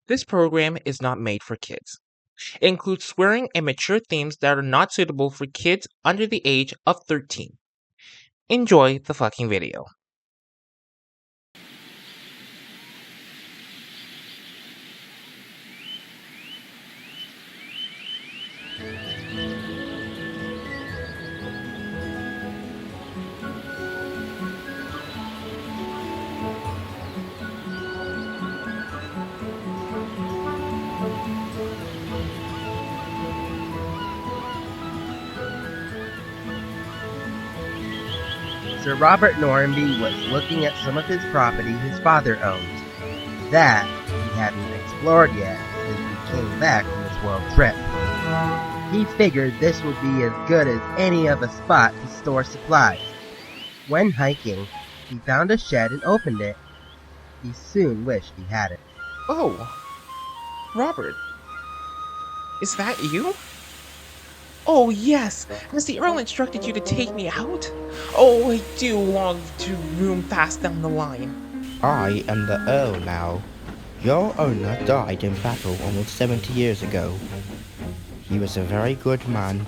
This program is not made for kids. It includes swearing and mature themes that are not suitable for kids under the age of 13. Enjoy the fucking video. Sir Robert Normanby was looking at some of his property his father owned, that he hadn't explored yet since he came back from his world trip. He figured this would be as good as any of a spot to store supplies. When hiking, he found a shed and opened it. He soon wished he hadn't. Oh, Robert. Is that you? Oh, yes. Has the Earl instructed you to take me out? Oh, I do long to room fast down the line. I am the Earl now. Your owner died in battle almost 70 years ago. He was a very good man.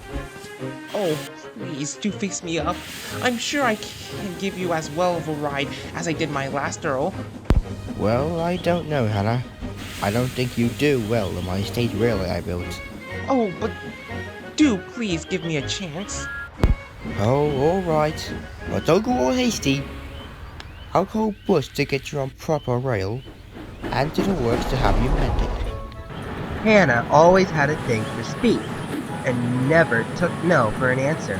Oh, please do fix me up. I'm sure I can give you as well of a ride as I did my last Earl. Well, I don't know, Hannah. I don't think you do well on my state railway I built. Oh, but do please give me a chance. Oh, alright. But don't go all hasty. I'll call Bush to get you on proper rail, and to the works to have you mended. Hannah always had a thing for speed, and never took no for an answer.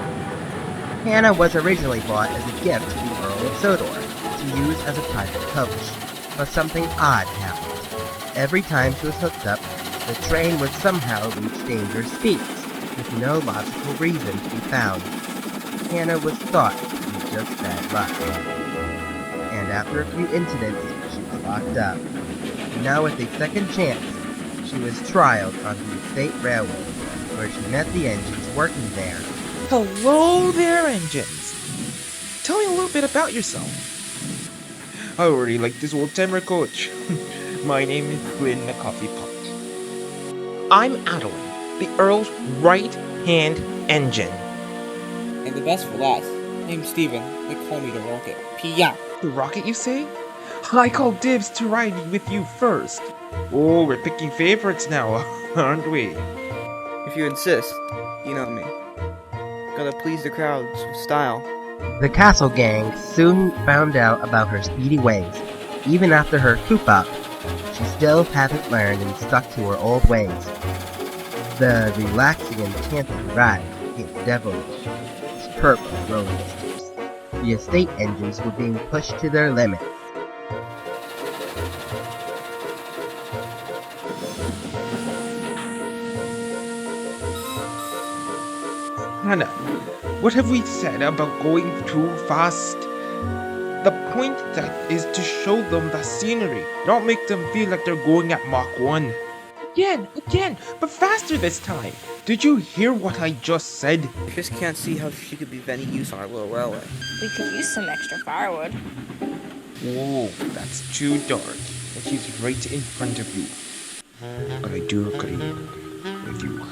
Hannah was originally bought as a gift to the Earl of Sodor, to use as a private coach, but something odd happened. Every time she was hooked up, the train would somehow reach dangerous speeds, with no logical reason to be found. Hannah was thought to be just bad luck. And after a few incidents, she was locked up. Now with a second chance, she was trialed on the state railway, where she met the engines working there. Hello there, engines. Tell me a little bit about yourself. I already like this old-timer coach. My name is Glenn the Coffee Pot. I'm Adeline, the Earl's right-hand engine. And the best for last. Name's Steven. They call me the Rocket. P.ya. The Rocket, you say? I call dibs to ride with you first. Oh, we're picking favorites now, aren't we? If you insist, you know me. Gotta please the crowds with style. The castle gang soon found out about her speedy ways. Even after her coup-up, she still hadn't learned and stuck to her old ways. The relaxing and enchanting ride became devilish. Purple roller coasters. The estate engines were being pushed to their limits. Hannah, what have we said about going too fast? The point that is to show them the scenery, not make them feel like they're going at Mach 1. Again, but faster this time. Did you hear what I just said? I just can't see how she could be of any use on our little railway. We could use some extra firewood. Oh, that's too dark. And she's right in front of you. But I do agree with you.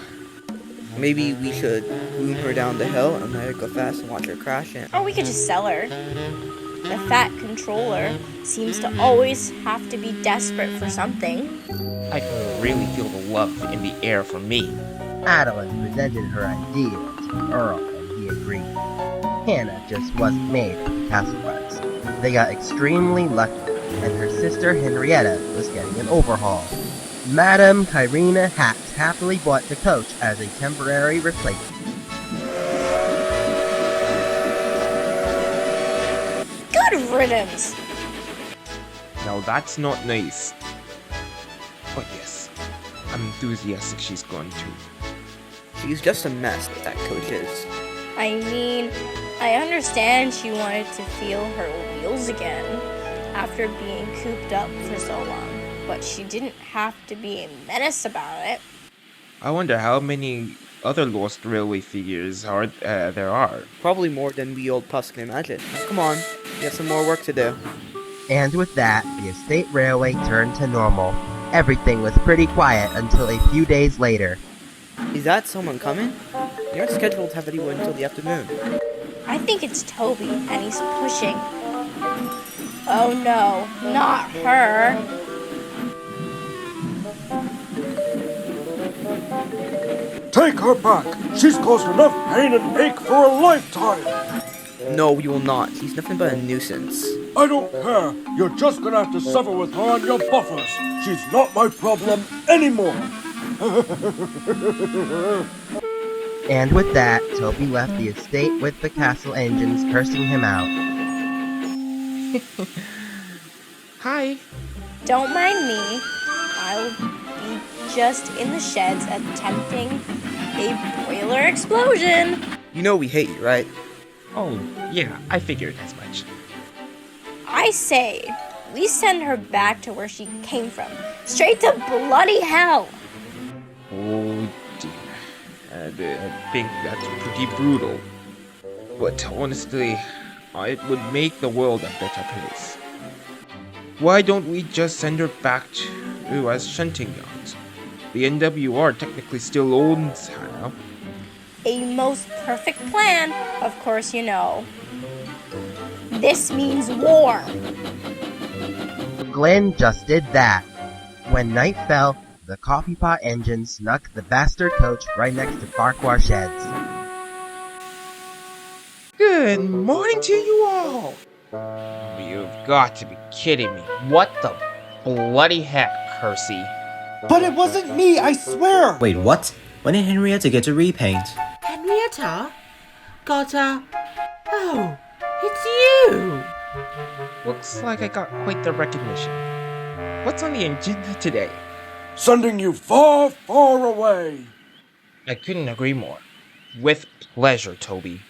Maybe we should boom her down the hill and let her go fast and watch her crash in. Or we could just sell her. The fat controller seems to always have to be desperate for something. I can really feel the love in the air for me. Adeline presented her idea to the Earl, and he agreed. Hannah just wasn't made for the castle rides. They got extremely lucky, and her sister Henrietta was getting an overhaul. Madame Kyrena Hatch happily bought the coach as a temporary replacement. Good riddance! Now that's not nice. But yes, I'm enthusiastic she's going to. She's just a mess, that coach is. I mean, I understand she wanted to feel her wheels again after being cooped up for so long, but she didn't have to be a menace about it. I wonder how many other lost railway figures there are. Probably more than we old puss can imagine. Come on, we have some more work to do. And with that, the estate railway turned to normal. Everything was pretty quiet until a few days later. Is that someone coming? You're not scheduled to have anyone until the afternoon. I think it's Toby, and he's pushing. Oh no, not her. Take her back! She's caused enough pain and ache for a lifetime! No, you will not. He's nothing but a nuisance. I don't care! You're just gonna have to suffer with her on your buffers! She's not my problem anymore! And with that, Toby left the estate with the castle engines cursing him out. Hi. Don't mind me. I'll be just in the sheds attempting a boiler explosion. You know we hate you, right? Oh, yeah, I figured as much. I say, we send her back to where she came from. Straight to bloody hell. Oh dear. I think that's pretty brutal. But honestly, it would make the world a better place. Why don't we just send her back to as shunting yards? The NWR technically still owns Hannah. A most perfect plan, of course you know. This means war. Glenn just did that. When night fell, the coffee pot engine snuck the bastard coach right next to Farquhar sheds. Good morning to you all! You've got to be kidding me. What the bloody heck, Percy? But it wasn't me, I swear! Wait, what? When did Henrietta get to repaint? Henrietta? Oh, it's you! Looks like I got quite the recognition. What's on the agenda today? Sending you far, far away! I couldn't agree more. With pleasure, Toby.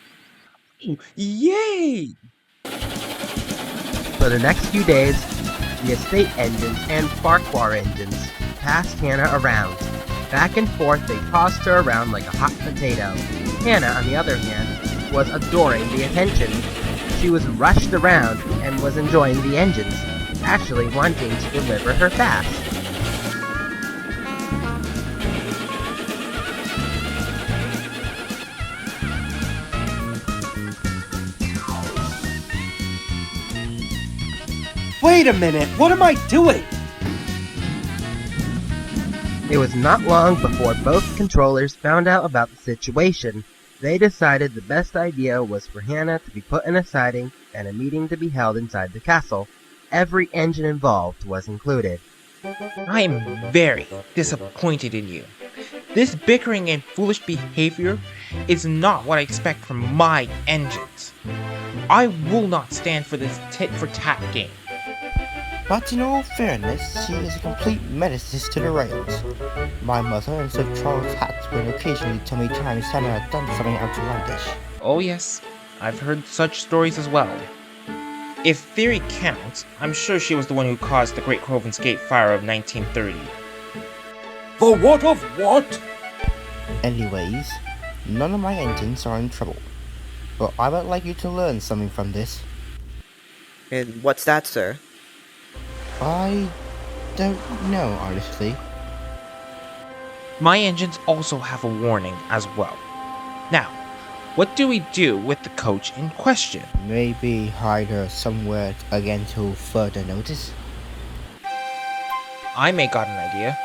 Ooh, yay! For the next few days, the estate engines and Farquhar engines passed Hannah around. Back and forth, they tossed her around like a hot potato. Hannah, on the other hand, was adoring the attention. She was rushed around and was enjoying the engines, actually wanting to deliver her fast. Wait a minute, what am I doing? It was not long before both controllers found out about the situation. They decided the best idea was for Hannah to be put in a siding and a meeting to be held inside the castle. Every engine involved was included. I am very disappointed in you. This bickering and foolish behavior is not what I expect from my engines. I will not stand for this tit-for-tat game. But in all fairness, she is a complete menace to the rails. My mother and Sir Charles Hatch will occasionally tell me times Hannah had done something outlandish. Oh yes, I've heard such stories as well. If theory counts, I'm sure she was the one who caused the Great Croven's Gate fire of 1930. The what of what? Anyways, none of my engines are in trouble. But I would like you to learn something from this. And what's that, sir? I don't know, honestly. My engines also have a warning as well. Now, what do we do with the coach in question? Maybe hide her somewhere again till further notice. I may got an idea.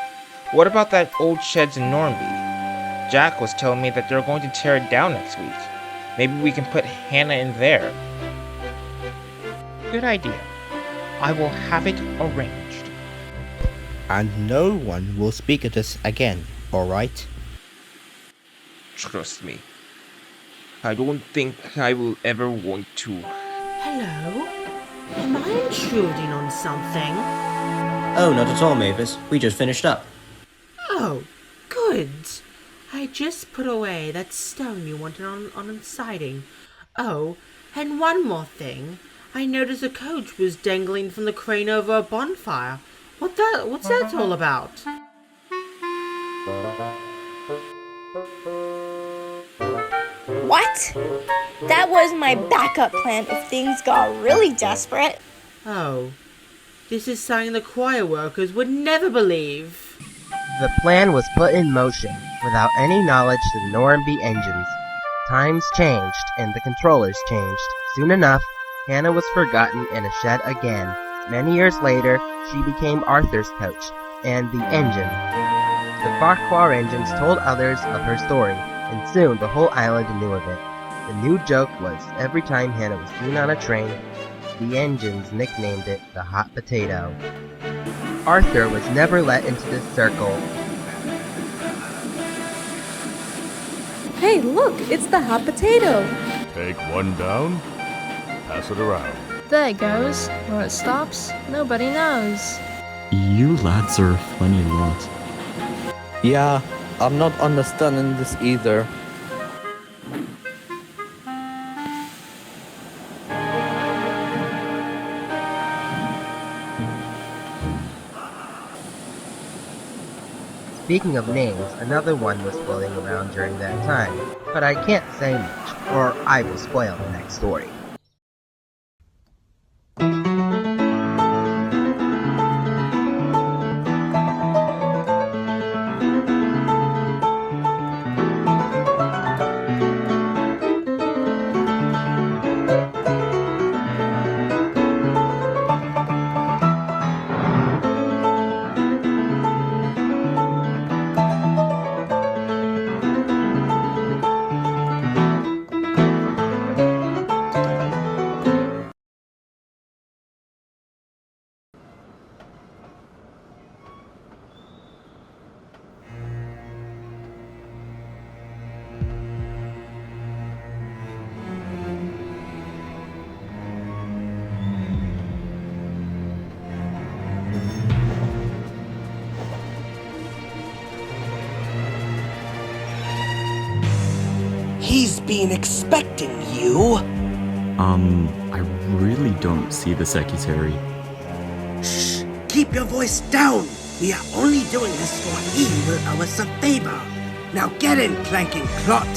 What about that old sheds in Normanby? Jack was telling me that they're going to tear it down next week. Maybe we can put Hannah in there. Good idea. I will have it arranged. And no one will speak of this again, alright? Trust me. I don't think I will ever want to. Hello? Am I intruding on something? Oh, not at all, Mavis. We just finished up. Oh, good. I just put away that stone you wanted on a siding. Oh, and one more thing. I noticed a coach was dangling from the crane over a bonfire. What's that all about? What? That was my backup plan if things got really desperate. Oh, This is something the choir workers would never believe. The plan was put in motion without any knowledge to the Normanby engines. Times changed and the controllers changed. Soon enough, Hannah was forgotten in a shed again. Many years later, she became Arthur's coach and the engine. The Farquhar engines told others of her story, and soon the whole island knew of it. The new joke was every time Hannah was seen on a train, the engines nicknamed it the Hot Potato. Arthur was never let into this circle. Hey, look, it's the hot potato. Take one down, pass it around. There it goes. Where it stops, nobody knows. You lads are a funny lot. Yeah, I'm not understanding this either. Speaking of names, another one was floating around during that time, but I can't say much, or I will spoil the next story. He's been expecting you. I really don't see the secretary. Shh! Keep your voice down. We are only doing this for him will owe us a favor. Now get in, clanking clot.